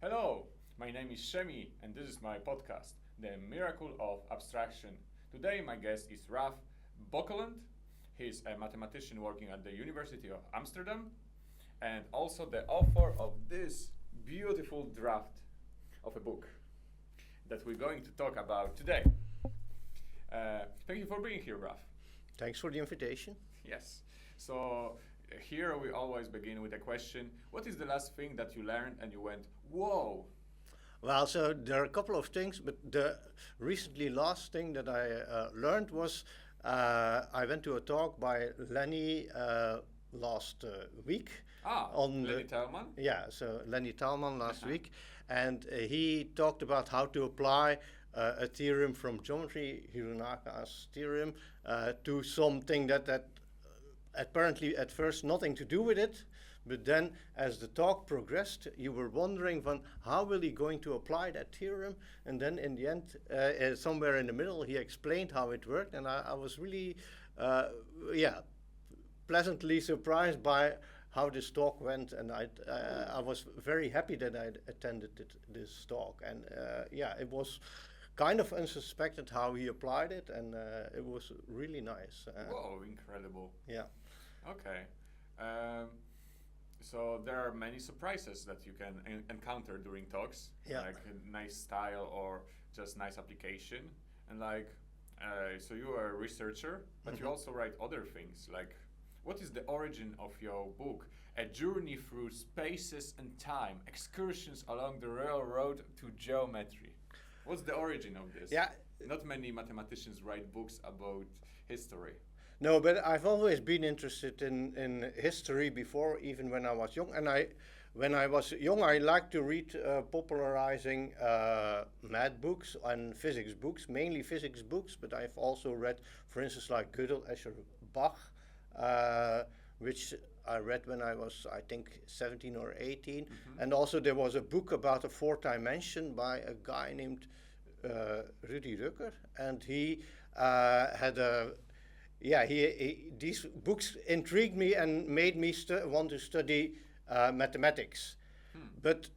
Hello, my name is Shemi and this is my podcast, The Miracle of Abstraction. Today my guest is Raf Bocklandt. He's a mathematician working at the University of Amsterdam and also the author of this beautiful draft of a book that we're going to talk about today. Thank you for being here, Raf. Thanks for the invitation. Yes. So here we always begin with a question. What is the last thing that you learned and you went, whoa? Well, so there are a couple of things, but the recently last thing that I learned was I went to a talk by Lenny last week. On Lenny Tellman? Yeah, so Lenny Tellman last week, and he talked about how to apply a theorem from geometry, Hirunaka's theorem, to something that apparently at first nothing to do with it, but then as the talk progressed, you were wondering how will he going to apply that theorem, and then in the end, somewhere in the middle, he explained how it worked, and I was really, pleasantly surprised by how this talk went, and I was very happy that I attended this talk, and it was kind of unsuspected how he applied it, and it was really nice. Whoa, incredible. Yeah. Okay. So there are many surprises that you can encounter during talks, like a nice style or just nice application. And so you are a researcher, but you also write other things. Like, what is the origin of your book? A journey through spaces and time, excursions along the railroad to geometry. What's the origin of this? Yeah. Not many mathematicians write books about history. No, but I've always been interested in history before, even when I was young. And when I was young, I liked to read popularizing math books and physics books, mainly physics books. But I've also read, for instance, like Gödel, Escher, Bach, which I read when I was, I think, 17 or 18. Mm-hmm. And also there was a book about a fourth dimension by a guy named Rudy Rucker. And he had a... Yeah, these books intrigued me and made me want to study mathematics. But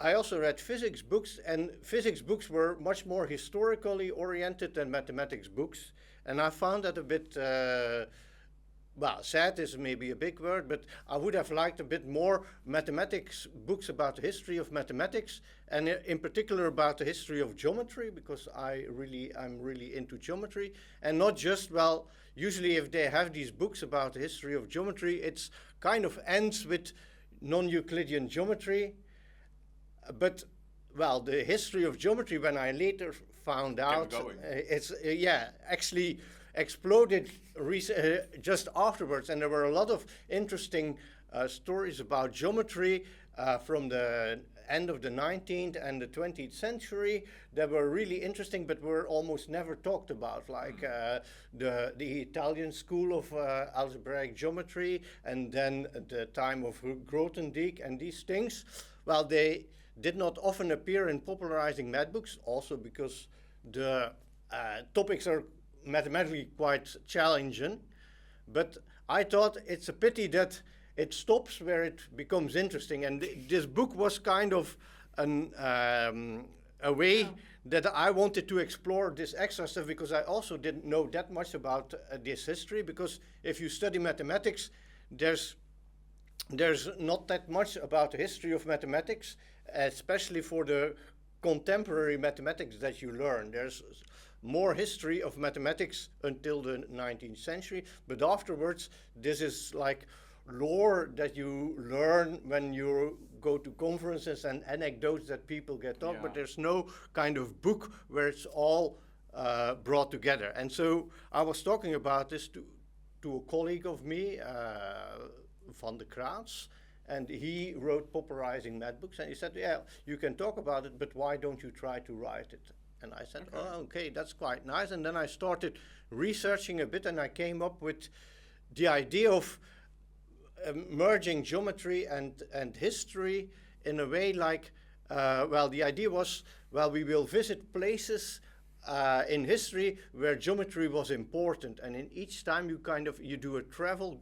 I also read physics books, and physics books were much more historically oriented than mathematics books. And I found that a bit, sad is maybe a big word, but I would have liked a bit more mathematics books about the history of mathematics, and in particular about the history of geometry, because I'm really into geometry, and not just, usually if they have these books about the history of geometry, it's kind of ends with non-Euclidean geometry, but the history of geometry, when I later found out, actually exploded just afterwards, and there were a lot of interesting stories about geometry from the end of the 19th and the 20th century that were really interesting, but were almost never talked about, like the Italian school of algebraic geometry, and then the time of Grothendieck, and these things. They did not often appear in popularizing math books, also because the topics are mathematically quite challenging, but I thought it's a pity that it stops where it becomes interesting, and this book was kind of a way that I wanted to explore this extra stuff, because I also didn't know that much about this history, because if you study mathematics, there's not that much about the history of mathematics, especially for the contemporary mathematics that you learn. There's more history of mathematics until the 19th century, but afterwards this is like lore that you learn when you go to conferences and anecdotes that people get taught, but there's no kind of book where it's all brought together. And so I was talking about this to a colleague of me, Van de Kraats, and he wrote popularizing math books, and he said, you can talk about it, but why don't you try to write it? And I said, okay, that's quite nice. And then I started researching a bit, and I came up with the idea of merging geometry and history in a way like, the idea was, we will visit places in history where geometry was important. And in each time you do a travel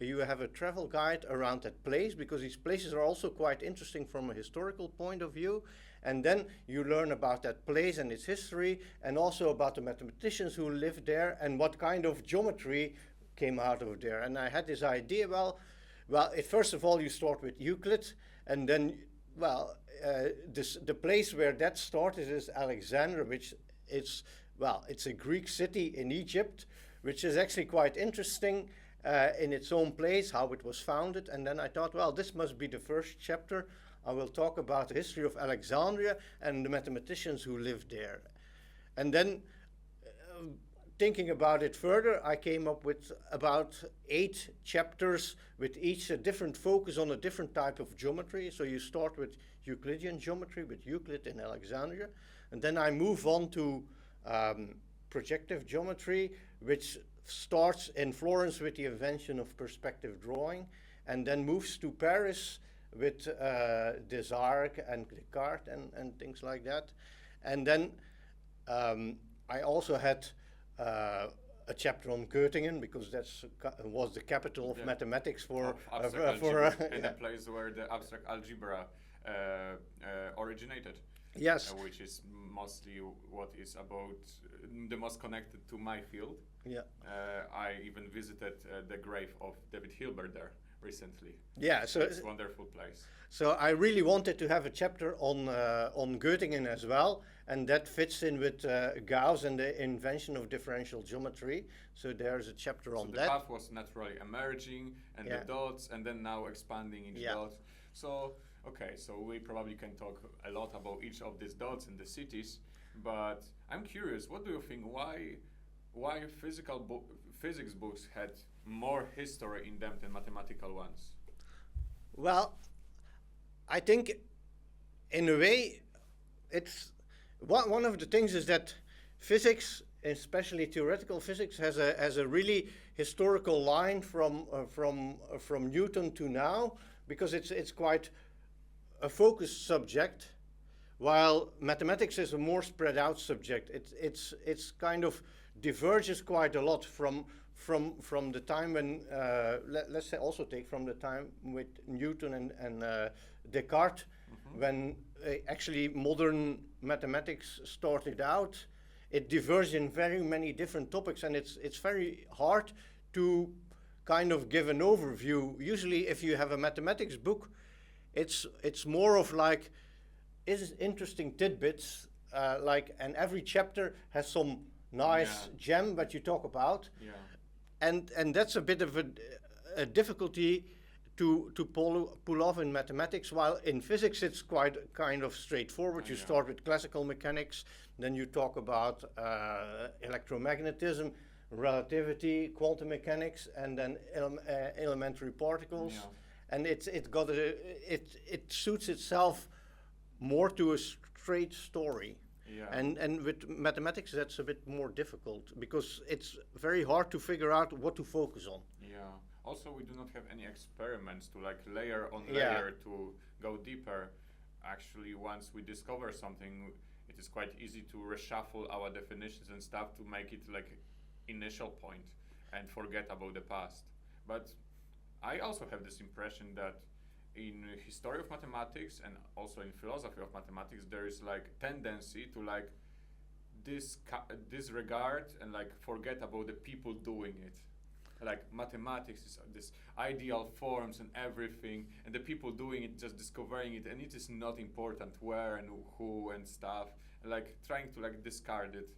you have a travel guide around that place, because these places are also quite interesting from a historical point of view. And then you learn about that place and its history, and also about the mathematicians who lived there and what kind of geometry came out of there. And I had this idea, first of all, you start with Euclid, and then, the place where that started is Alexandria, which it's a Greek city in Egypt, which is actually quite interesting in its own place, how it was founded. And then I thought, well, this must be the first chapter. I will talk about the history of Alexandria and the mathematicians who lived there. And then, thinking about it further, I came up with about 8 chapters with each a different focus on a different type of geometry. So you start with Euclidean geometry, with Euclid in Alexandria. And then I move on to projective geometry, which starts in Florence with the invention of perspective drawing, and then moves to Paris with Desargues and Descartes and things like that. And then I also had a chapter on Göttingen, because that was the capital of mathematics for abstract algebra, and a place where the abstract algebra originated. Yes. Which is mostly what is about the most connected to my field. Yeah. I even visited the grave of David Hilbert there recently. Yeah, so it's a wonderful place. So I really wanted to have a chapter on Göttingen as well, and that fits in with Gauss and the invention of differential geometry. So there's a chapter on that. The path was naturally emerging, and the dots, and then now expanding each dot. So okay, so we probably can talk a lot about each of these dots and the cities, but I'm curious, what do you think? Why physics books had more history in them than mathematical ones? Well, I think, in a way, it's one of the things is that physics, especially theoretical physics, has a really historical line from Newton to now, because it's quite a focused subject, while mathematics is a more spread out subject. It's kind of diverges quite a lot from the time when let's say also take from the time with Newton and Descartes, when actually modern mathematics started out. It diverged in very many different topics, and it's very hard to kind of give an overview. Usually, if you have a mathematics book, it's more of like interesting tidbits, and every chapter has some nice gem that you talk about. Yeah. And that's a bit of a difficulty to pull off in mathematics, while in physics it's quite kind of straightforward. You start with classical mechanics, then you talk about electromagnetism, relativity, quantum mechanics, and then elementary particles. Yeah. And it suits itself more to a straight story. Yeah. And with mathematics, that's a bit more difficult, because it's very hard to figure out what to focus on. Yeah. Also, we do not have any experiments to like layer on layer to go deeper. Actually, once we discover something, it is quite easy to reshuffle our definitions and stuff to make it like initial point and forget about the past. But I also have this impression that in history of mathematics and also in philosophy of mathematics, there is like tendency to like disregard and like forget about the people doing it. Like mathematics is this ideal forms and everything, and the people doing it just discovering it, and it is not important where and who and stuff. Like trying to like discard it.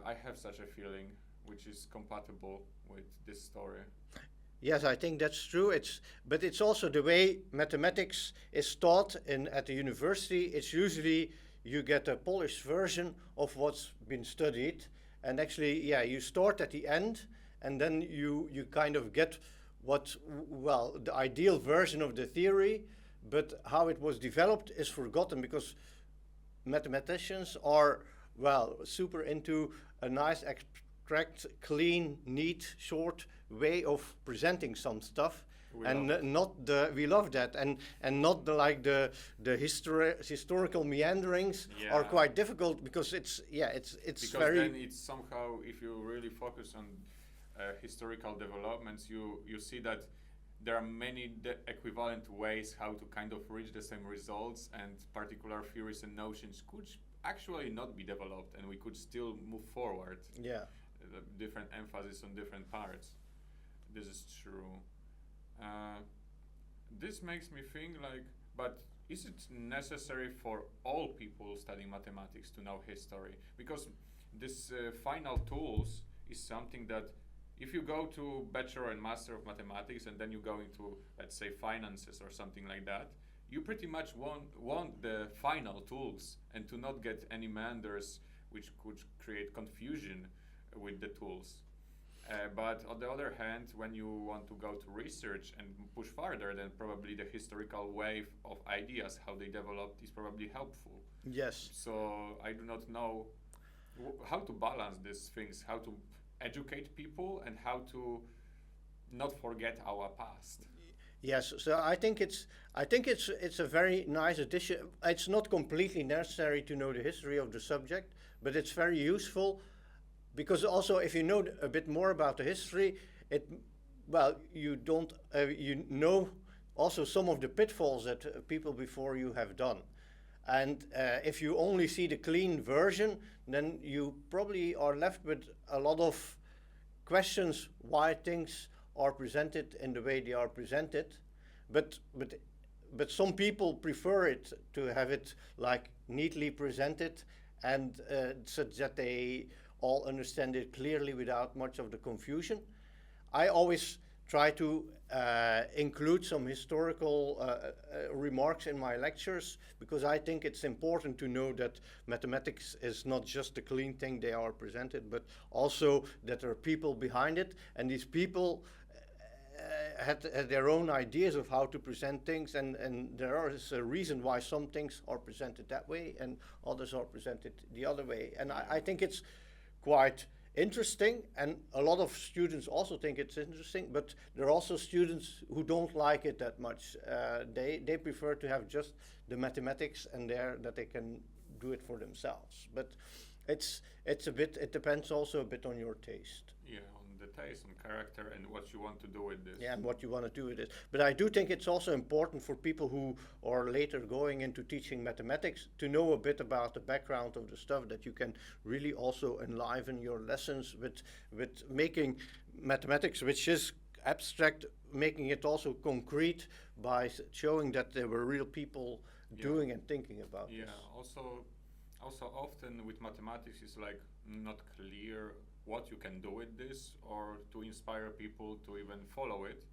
I have such a feeling, which is compatible with this story. Yes, I think that's true. But it's also the way mathematics is taught at the university. It's usually you get a polished version of what's been studied, and actually, you start at the end, and then you kind of get the ideal version of the theory, but how it was developed is forgotten, because mathematicians are super into a nice abstract, clean, neat, short way of presenting some stuff, we love that, and not the historical meanderings are quite difficult, because it's because very, then it's somehow, if you really focus on historical developments, you see that there are many equivalent ways how to kind of reach the same results, and particular theories and notions could actually not be developed, and we could still move forward. Yeah. Different emphasis on different parts. This is true. This makes me think like, but is it necessary for all people studying mathematics to know history? Because this final tools is something that if you go to Bachelor and Master of Mathematics and then you go into, let's say, finances or something like that, you pretty much want the final tools and to not get any meanders which could create confusion with the tools. But on the other hand, when you want to go to research and push further, then probably the historical wave of ideas, how they developed, is probably helpful. Yes. So I do not know how to balance these things, how to educate people and how to not forget our past. Yes, so I think it's a very nice addition. It's not completely necessary to know the history of the subject, but it's very useful because also if you know a bit more about the history, you don't you know also some of the pitfalls that people before you have done. And if you only see the clean version, then you probably are left with a lot of questions why things are presented in the way they are presented. But some people prefer it to have it like neatly presented and such that they all understand it clearly without much of the confusion. I always try to include some historical remarks in my lectures because I think it's important to know that mathematics is not just the clean thing they are presented, but also that there are people behind it, and these people had their own ideas of how to present things, and there is a reason why some things are presented that way and others are presented the other way. And I think it's quite interesting, and a lot of students also think it's interesting, but there are also students who don't like it that much. They prefer to have just the mathematics and that they can do it for themselves. But it depends also a bit on your taste. Yeah, on the taste, on character, and what you want to do with this. Yeah, and what you want to do with it. But I do think it's also important for people who are later going into teaching mathematics to know a bit about the background of the stuff, that you can really also enliven your lessons with making mathematics, which is abstract, making it also concrete by showing that there were real people doing and thinking about this. Also often with mathematics it's like not clear what you can do with this, or to inspire people to even follow it,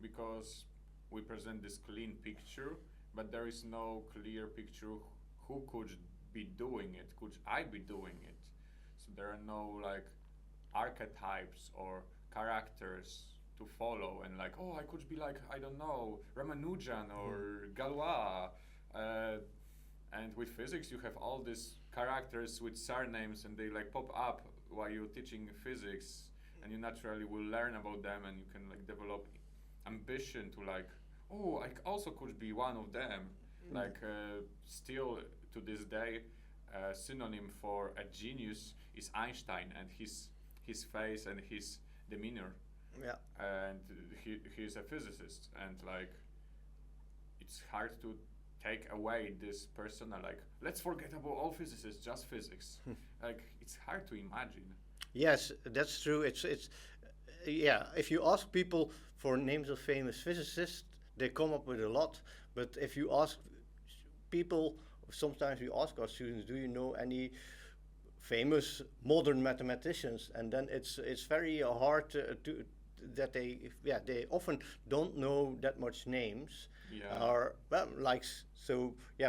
because we present this clean picture, but there is no clear picture who could be doing it, could I be doing it. So there are no like archetypes or characters to follow, and like, oh, I could be like, I don't know, Ramanujan or Galois. And with physics you have all these characters with surnames, and they like pop up while you're teaching physics, and you naturally will learn about them, and you can like develop ambition to like, oh, I also could be one of them. Like still to this day, synonym for a genius is Einstein and his face and his demeanor. Yeah. And he's a physicist, and like it's hard to take away this persona, like let's forget about all physicists, just physics. Like it's hard to imagine. Yes, that's true. It's yeah. If you ask people for names of famous physicists, they come up with a lot. But if you ask people, sometimes we ask our students, do you know any famous modern mathematicians? And then it's very hard that they often don't know that much names. Yeah. Or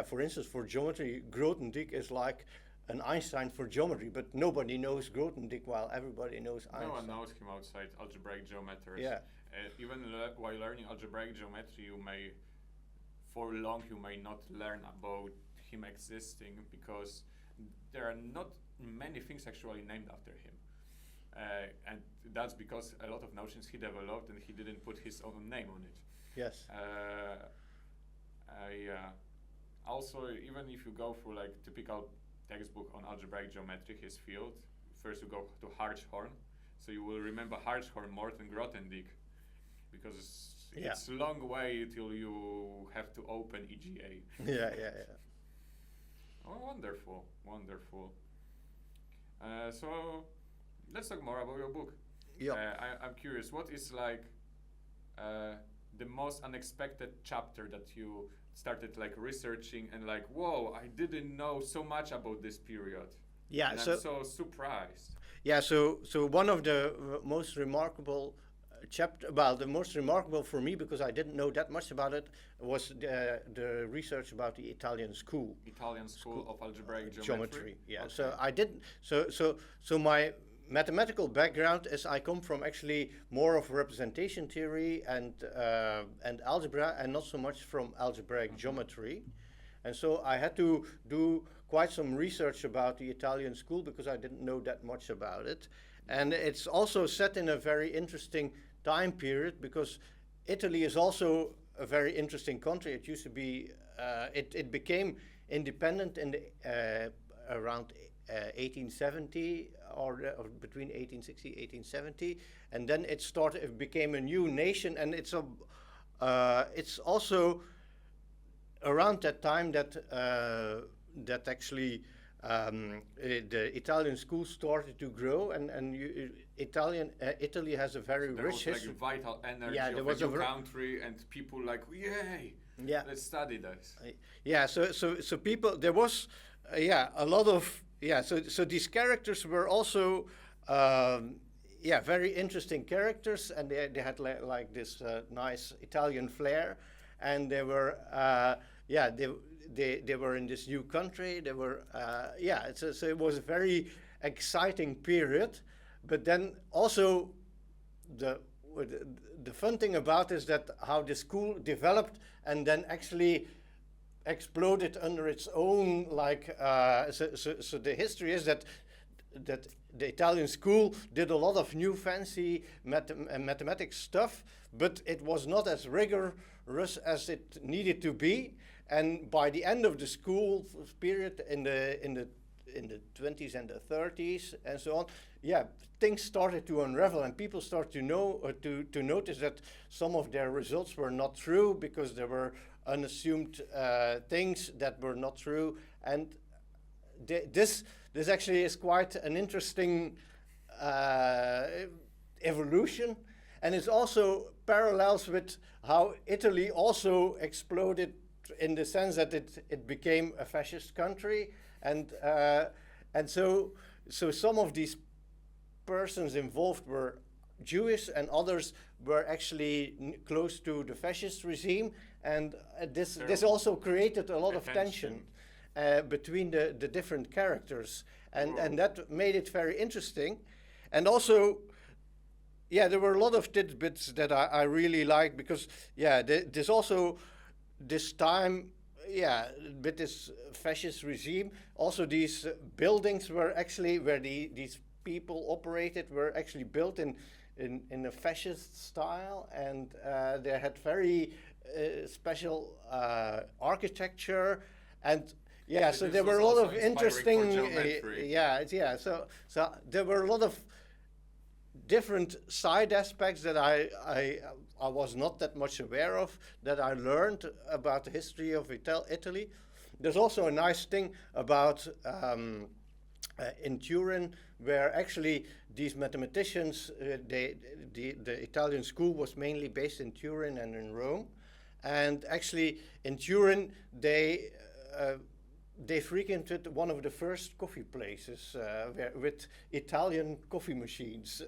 for instance, for geometry, Grothendieck is like an Einstein for geometry, but nobody knows Grothendieck while everybody knows Einstein. No one knows him outside algebraic geometry. Yeah. Even while learning algebraic geometry, for long you may not learn about him existing, because there are not many things actually named after him. And that's because a lot of notions he developed and he didn't put his own name on it. Yes. Also, even if you go through like typical textbook on algebraic geometry, his field, first you go to Hartshorne, So you will remember Hartshorn more than Grothendieck, because Yeah. it's a long way till you have to open EGA. Yeah. Oh, wonderful, wonderful. So let's talk more about your book. Yeah. I'm curious, what is like the most unexpected chapter that you started like researching and like, whoa, I didn't know so much about this period. Yeah. And So I'm so surprised. yeah. So one of the most remarkable chapter, well, the most remarkable for me, because I didn't know that much about it, was the research about the Italian school. Italian School of Algebraic Geometry. Yeah. Okay. So I didn't. So my mathematical background is I come from actually more of representation theory and algebra, and not so much from algebraic geometry. And so I had to do quite some research about the Italian school because I didn't know that much about it. And it's also set in a very interesting time period, because Italy is also a very interesting country. It used to be, it became independent in the, around 1870, or between 1860 1870, and then it became a new nation, and it's also around that time that that actually the Italian school started to grow, and Italy has a very There rich was history. like vital energy Yeah, there of was a a new country, and people like, yay, Yeah. let's study this. Yeah, so people, there was, a lot of, so these characters were also, very interesting characters, and they had like this nice Italian flair, and they were, they were in this new country. They were, so it was a very exciting period, but then also the fun thing about is that how the school developed and then actually exploded under its own, like, so the history is that the Italian school did a lot of new fancy mathematics stuff, but it was not as rigorous as it needed to be. And by the end of the school period, in the 20s and the 30s and so on, things started to unravel, and people started to know, to notice that some of their results were not true, because there were unassumed things that were not true. And this actually is quite an interesting evolution, and it also parallels with how Italy also exploded, in the sense that it became a fascist country, and so some of these persons involved were Jewish, and others were actually close to the fascist regime, and this also created a lot of tension between the different characters, and that made it very interesting. And also, there were a lot of tidbits that I really liked, because there's also this time, with this fascist regime, also these buildings were actually, where these people operated, were actually built in a fascist style, and they had very special architecture, and so there were a lot of interesting, so there were a lot of different side aspects that I was not that much aware of, that I learned about the history of Italy. There's also a nice thing about in Turin, where actually these mathematicians, the Italian school was mainly based in Turin and in Rome, and actually in Turin they frequented one of the first coffee places with Italian coffee machines,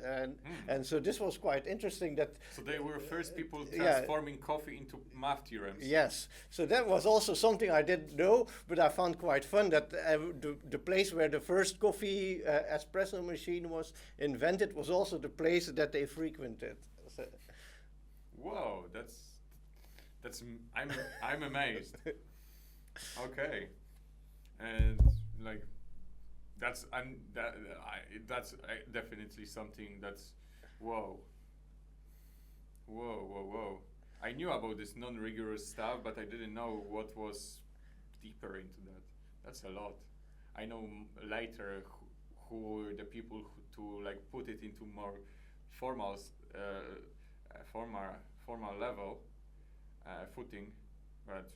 and so this was quite interesting. So they were first people transforming coffee into math theorems. Yes, so that was also something I didn't know, but I found quite fun, that the place where the first coffee espresso machine was invented was also the place that they frequented. So. Whoa, I'm amazed. Okay. And like that's definitely something that's whoa. I knew about this non-rigorous stuff, but I didn't know what was deeper into that. That's a lot. I know later who were the people to like put it into more formal, formal level footing, but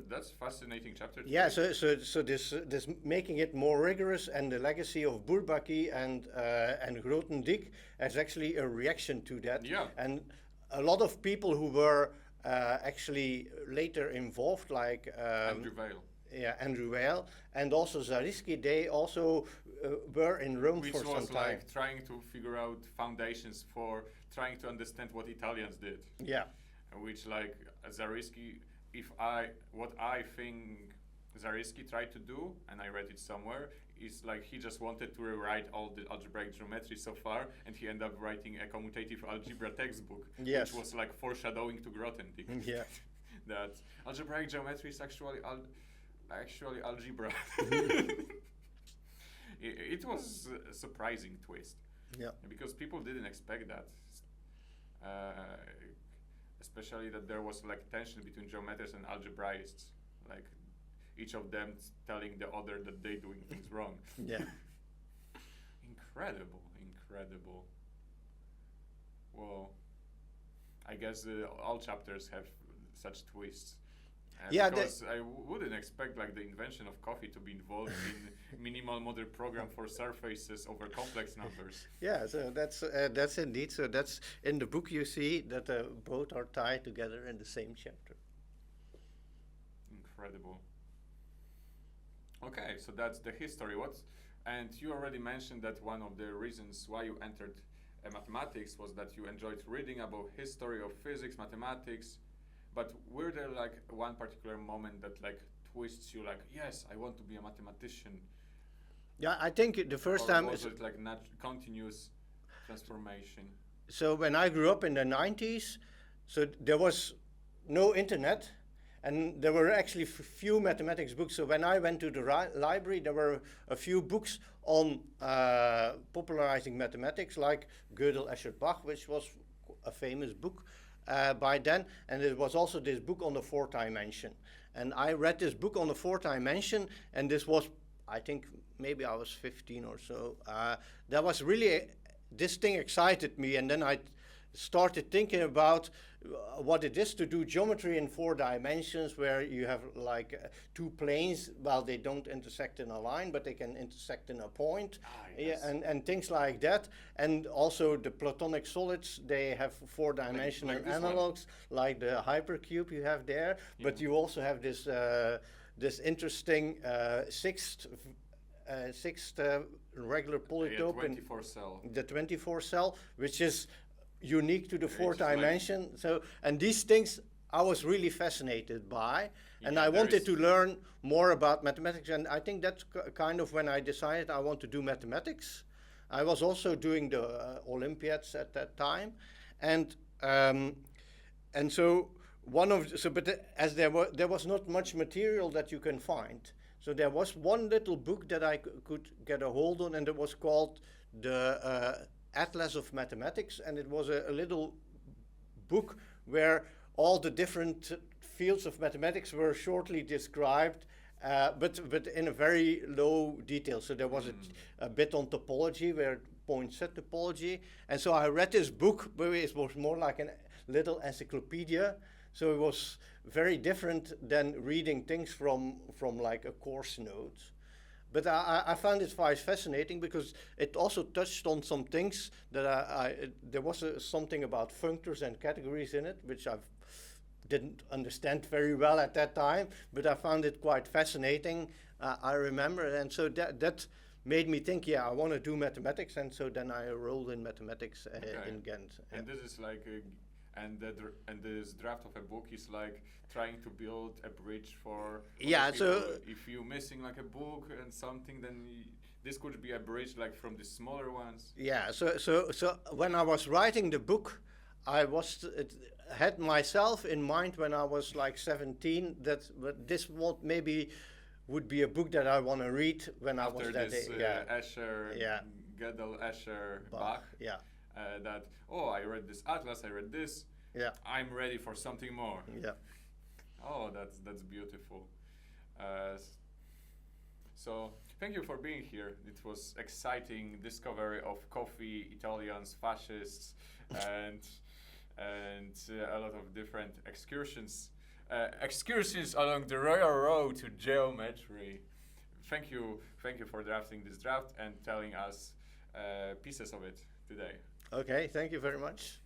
that's fascinating chapter. Yeah, so this making it more rigorous, and the legacy of Bourbaki and Grothendieck as actually a reaction to that. Yeah. And a lot of people who were actually later involved, like Andrew Weil. Yeah, Andrew Weil, and also Zariski, they also were in Rome Which for some was time. like trying to figure out foundations for trying to understand what Italians did. Yeah. Which like Zariski, what I think Zariski tried to do, and I read it somewhere, is like he just wanted to rewrite all the algebraic geometry so far, and he ended up writing a commutative algebra textbook, Yes. which was like foreshadowing to Grothendieck. Yeah. That algebraic geometry is actually algebra. It was a surprising twist. Yeah. Because people didn't expect that. Especially that there was like tension between geometrists and algebraists, like each of them telling the other that they're doing things wrong. Yeah. Incredible. Well, I guess all chapters have such twists. Yeah, because I wouldn't expect like the invention of coffee to be involved in minimal model program for surfaces over complex numbers. Yeah, so that's indeed. So that's in the book. You see that both are tied together in the same chapter. Incredible. Okay, so that's the history. And you already mentioned that one of the reasons why you entered mathematics was that you enjoyed reading about history of physics, mathematics. But were there like one particular moment that like twists you, like, yes, I want to be a mathematician? Yeah, I think the first or time was it like continuous transformation? So when I grew up in the 90s, so there was no internet, and there were actually few mathematics books. So when I went to the library, there were a few books on popularizing mathematics, like Gödel, Escher, Bach, which was a famous book by then. And there was also this book on the fourth dimension. And I read this book on the fourth dimension, and this was, I think, maybe I was 15 or so. That was really, this thing excited me, and then I started thinking about what it is to do geometry in 4 dimensions, where you have like 2 planes. Well, they don't intersect in a line, but they can intersect in a point. Yes. Yeah, and things like that. And also the Platonic solids, they have 4-dimensional like analogs, like the hypercube you have there. Yeah. But you also have this this interesting sixth regular polytope, 24 cell. The 24 cell, which is unique to the 4th dimension. Like, so, and these things I was really fascinated by, and I wanted to learn more about mathematics. And I think that's kind of when I decided I want to do mathematics. I was also doing the Olympiads at that time, and so as there was not much material that you can find. So there was one little book that I could get a hold on, and it was called the Atlas of Mathematics, and it was a little book where all the different fields of mathematics were shortly described, but in a very low detail. So there was a bit on topology, where point set topology, and so I read this book, but it was more like a little encyclopedia. So it was very different than reading things from like a course note. But I found it quite fascinating, because it also touched on some things that there was something about functors and categories in it, which I didn't understand very well at that time, but I found it quite fascinating, I remember. And so that made me think, yeah, I want to do mathematics, and so then I enrolled in mathematics in Ghent. And this is like, and this draft of a book is like trying to build a bridge for people. So if you're missing like a book and something, then this could be a bridge like from the smaller ones. Yeah, so when I was writing the book, I had myself in mind when I was like 17 that this maybe would be a book that I want to read when I was that age. Escher, Gödel, Escher, Bach. Yeah. That, I read this atlas, I read this. Yeah. I'm ready for something more. Yeah. Oh, that's beautiful. So Thank you for being here. It was exciting discovery of coffee, Italians, fascists, and a lot of different excursions. Excursions along the royal road to geometry. Thank you for drafting this draft and telling us pieces of it today. Okay, thank you very much.